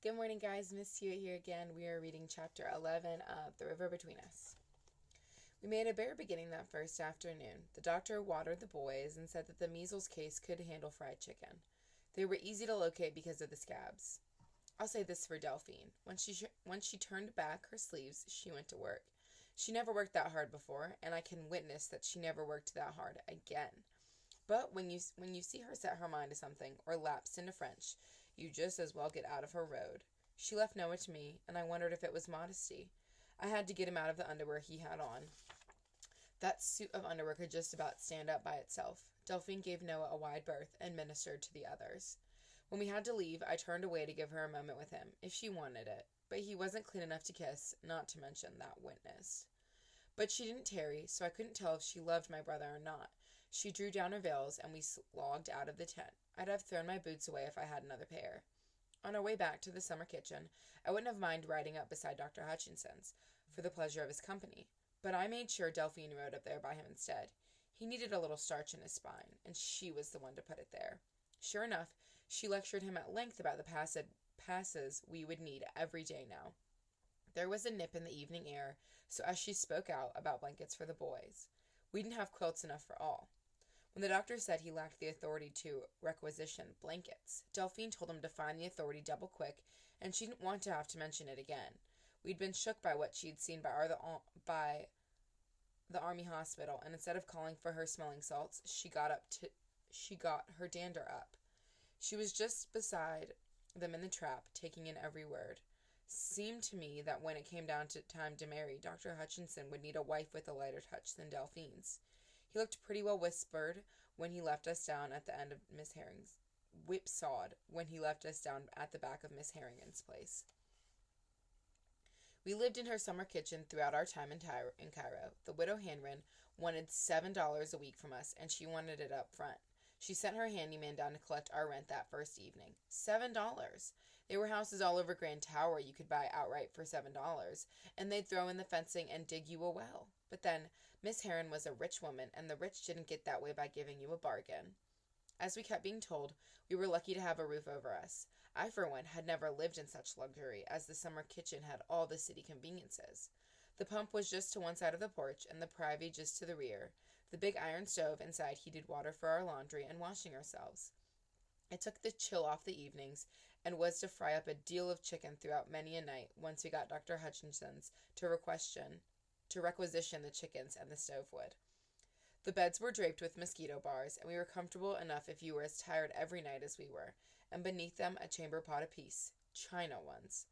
Good morning, guys. Miss Hewitt here again. We are reading chapter 11 of The River Between Us. We made a bare beginning that first afternoon. The doctor watered the boys and said that the measles case could handle fried chicken. They were easy to locate because of the scabs. I'll say this for Delphine. When she turned back her sleeves, she went to work. She never worked that hard before, and I can witness that she never worked that hard again. But when you see her set her mind to something or lapse into French, you just as well get out of her road. She left Noah to me, and I wondered if it was modesty. I had to get him out of the underwear he had on. That suit of underwear could just about stand up by itself. Delphine gave Noah a wide berth and ministered to the others. When we had to leave, I turned away to give her a moment with him, if she wanted it. But he wasn't clean enough to kiss, not to mention that witness. But she didn't tarry, so I couldn't tell if she loved my brother or not. She drew down her veils, and we slogged out of the tent. I'd have thrown my boots away if I had another pair. On our way back to the summer kitchen, I wouldn't have minded riding up beside Dr. Hutchinson's, for the pleasure of his company. But I made sure Delphine rode up there by him instead. He needed a little starch in his spine, and she was the one to put it there. Sure enough, she lectured him at length about the passes we would need every day now. There was a nip in the evening air, so as she spoke out about blankets for the boys. We didn't have quilts enough for all. When the doctor said he lacked the authority to requisition blankets, Delphine told him to find the authority double quick, and she didn't want to have to mention it again. We'd been shook by what she'd seen by the army hospital, and instead of calling for her smelling salts, she got her dander up. She was just beside them in the trap, taking in every word. Seemed to me that when it came down to time to marry, Dr. Hutchinson would need a wife with a lighter touch than Delphine's. He looked pretty well whispered when he left us down at the end of Miss Harrington's whipsawed when he left us down at the back of Miss Harrington's place. We lived in her summer kitchen throughout our time in Cairo. The widow Hanran wanted $7 a week from us, and she wanted it up front. She sent her handyman down to collect our rent that first evening. $7! There were houses all over Grand Tower you could buy outright for $7, and they'd throw in the fencing and dig you a well. But then, Miss Heron was a rich woman, and the rich didn't get that way by giving you a bargain. As we kept being told, we were lucky to have a roof over us. I, for one, had never lived in such luxury, as the summer kitchen had all the city conveniences. The pump was just to one side of the porch, and the privy just to the rear. The big iron stove inside heated water for our laundry and washing ourselves. It took the chill off the evenings, and was to fry up a deal of chicken throughout many a night, once we got Dr. Hutchinson's to requisition the chickens and the stove wood. The beds were draped with mosquito bars, and we were comfortable enough if you were as tired every night as we were, and beneath them a chamber pot apiece, china ones.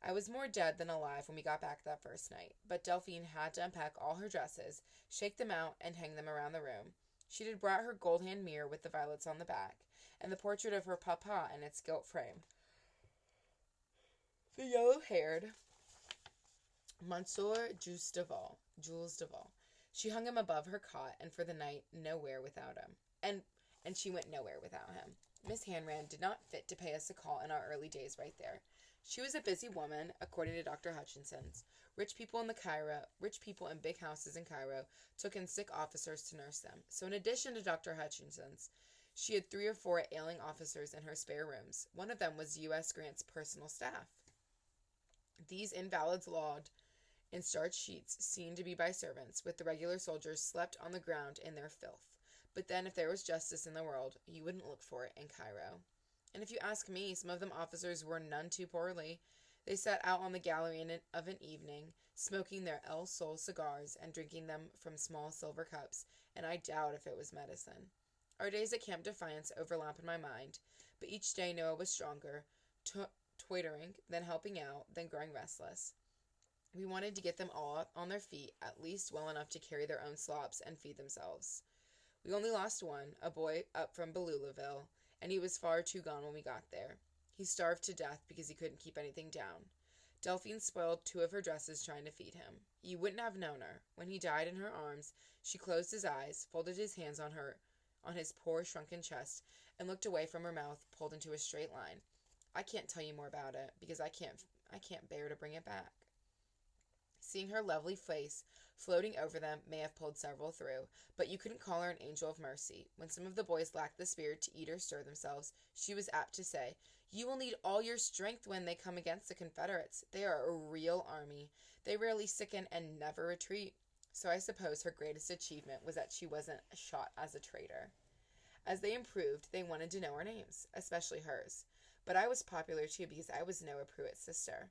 I was more dead than alive when we got back that first night, but Delphine had to unpack all her dresses, shake them out, and hang them around the room. She'd had brought her gold-hand mirror with the violets on the back, and the portrait of her papa in its gilt frame. The yellow-haired Monsieur Jules Duval. She hung him above her cot, and for the night, nowhere without him. And she went nowhere without him. Miss Hanran did not fit to pay us a call in our early days right there. She was a busy woman, according to Dr. Hutchinson's. Rich people in big houses in Cairo took in sick officers to nurse them. So in addition to Dr. Hutchinson's, she had 3 or 4 ailing officers in her spare rooms. One of them was U.S. Grant's personal staff. These invalids lodged in starched sheets, seen to be by servants, with the regular soldiers slept on the ground in their filth. But then, if there was justice in the world, you wouldn't look for it in Cairo. And if you ask me, some of them officers were none too poorly. They sat out on the gallery of an evening, smoking their El Sol cigars and drinking them from small silver cups, and I doubt if it was medicine. Our days at Camp Defiance overlap in my mind, but each day Noah was stronger, twittering, then helping out, then growing restless. We wanted to get them all on their feet, at least well enough to carry their own slops and feed themselves. We only lost one, a boy up from Belulaville, and he was far too gone when we got there. He starved to death because he couldn't keep anything down. Delphine spoiled 2 of her dresses trying to feed him. You wouldn't have known her. When he died in her arms, she closed his eyes, folded his hands on his poor shrunken chest, and looked away from her mouth, pulled into a straight line. I can't tell you more about it, because I can't bear to bring it back. Seeing her lovely face floating over them may have pulled several through, but you couldn't call her an angel of mercy. When some of the boys lacked the spirit to eat or stir themselves, she was apt to say, You will need all your strength when they come against the Confederates. They are a real army. They rarely sicken and never retreat. So I suppose her greatest achievement was that she wasn't shot as a traitor. As they improved, they wanted to know our names, especially hers. But I was popular too because I was Noah Pruitt's sister.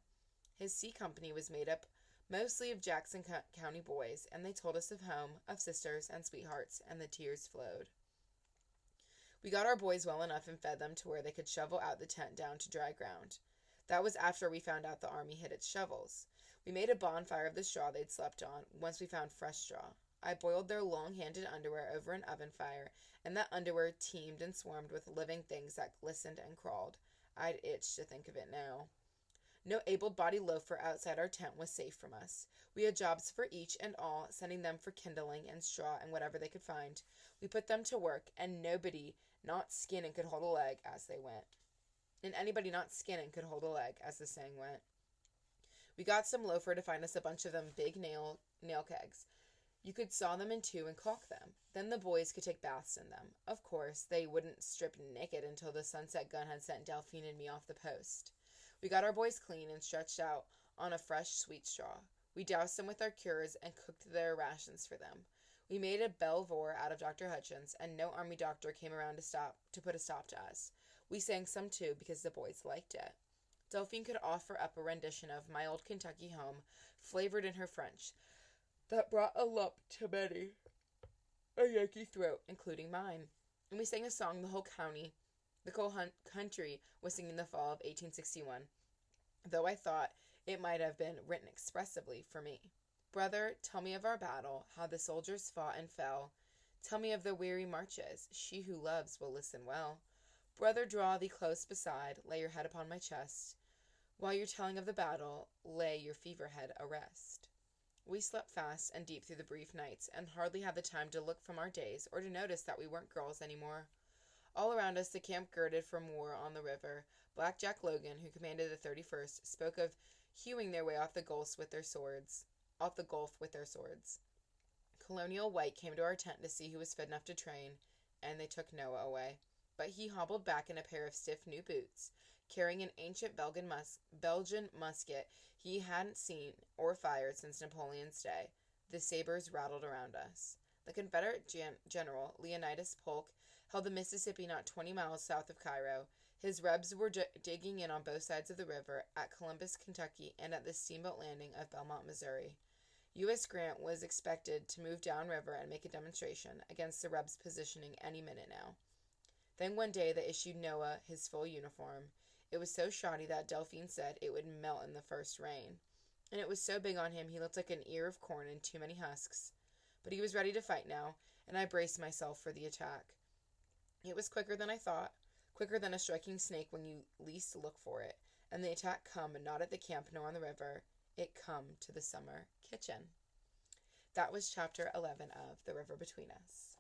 His C Company was made up mostly of Jackson County boys, and they told us of home, of sisters and sweethearts, and the tears flowed. We got our boys well enough and fed them to where they could shovel out the tent down to dry ground. That was after we found out the army hid its shovels. We made a bonfire of the straw they'd slept on, once we found fresh straw. I boiled their long-handed underwear over an oven fire, and that underwear teemed and swarmed with living things that glistened and crawled. I'd itch to think of it now. No able-bodied loafer outside our tent was safe from us. We had jobs for each and all, sending them for kindling and straw and whatever they could find. We put them to work, and nobody not skinning could hold a leg as they went. And anybody not skinning could hold a leg, as the saying went. We got some loafer to find us a bunch of them big nail kegs. You could saw them in two and caulk them. Then the boys could take baths in them. Of course, they wouldn't strip naked until the sunset gun had sent Delphine and me off the post. We got our boys clean and stretched out on a fresh, sweet straw. We doused them with our cures and cooked their rations for them. We made a Belvoir out of Dr. Hutchins, and no army doctor came around to put a stop to us. We sang some too because the boys liked it. Delphine could offer up a rendition of My Old Kentucky Home, flavored in her French, that brought a lump to many a Yankee throat, including mine. And we sang a song the whole country was singing in the fall of 1861, though I thought it might have been written expressively for me. Brother, tell me of our battle, how the soldiers fought and fell. Tell me of the weary marches, she who loves will listen well. Brother, draw thee close beside, lay your head upon my chest. While you're telling of the battle, lay your fever head a rest. We slept fast and deep through the brief nights, and hardly had the time to look from our days or to notice that we weren't girls anymore. All around us, the camp girded from war on the river. Black Jack Logan, who commanded the 31st, spoke of hewing their way off the gulf with their swords. Colonial White came to our tent to see who was fit enough to train, and they took Noah away. But he hobbled back in a pair of stiff new boots, carrying an ancient Belgian musket he hadn't seen or fired since Napoleon's day. The sabers rattled around us. The Confederate General, Leonidas Polk, held the Mississippi not 20 miles south of Cairo. His rebs were digging in on both sides of the river, at Columbus, Kentucky, and at the steamboat landing of Belmont, Missouri. U.S. Grant was expected to move downriver and make a demonstration against the rebs' positioning any minute now. Then one day they issued Noah his full uniform. It was so shoddy that Delphine said it would melt in the first rain. And it was so big on him he looked like an ear of corn and too many husks. But he was ready to fight now, and I braced myself for the attack. It was quicker than I thought, quicker than a striking snake when you least look for it, and the attack come not at the camp nor on the river. It come to the summer kitchen. That was chapter 11 of The River Between Us.